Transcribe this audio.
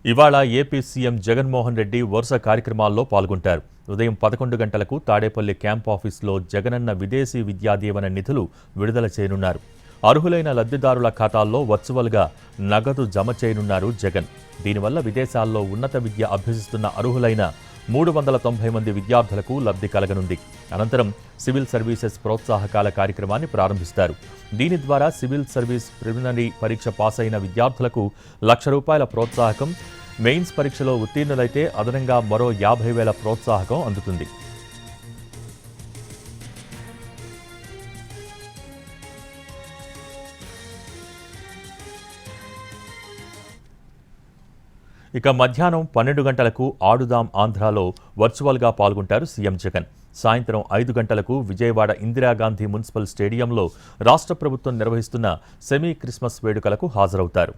ఇవాళ AP CM Jaganmohan Reddy వరుస కార్యక్రమాల్లో పాల్గొంటారు. ఉదయం 11 గంటలకు తాడేపల్లి క్యాంప్ ఆఫీసులో జగనన్న విదేశీ విద్యా దీవెన నిధులు విడుదల చేయనున్నారు. అర్హులైన లబ్ధిదారుల ఖాతాల్లో వర్చువల్గా నగదు జమ చేయనున్నారు జగన్. దీనివల్ల విదేశాల్లో ఉన్నత విద్య అభ్యసిస్తున్న అర్హులైన 390 మంది విద్యార్థులకు లబ్ధి కలగనుంది. అనంతరం సివిల్ సర్వీసెస్ ప్రోత్సాహకాల కార్యక్రమాన్ని ప్రారంభిస్తారు. దీని ద్వారా సివిల్ సర్వీస్ ప్రిలిమినరీ పరీక్ష పాస్ అయిన విద్యార్థులకు ₹1,00,000 ప్రోత్సాహకం, మెయిన్స్ పరీక్షలో ఉత్తీర్ణులైతే అదనంగా మరో 50,000 ప్రోత్సాహకం అందుతుంది. ఇక మధ్యాహ్నం 12 గంటలకు ఆడుదాం ఆంధ్రాలో వర్చువల్గా పాల్గొంటారు సీఎం జగన్. సాయంత్రం 5 గంటలకు విజయవాడ ఇందిరాగాంధీ మున్సిపల్ స్టేడియంలో రాష్ట్ర ప్రభుత్వం నిర్వహిస్తున్న సెమీ క్రిస్మస్ వేడుకలకు హాజరవుతారు.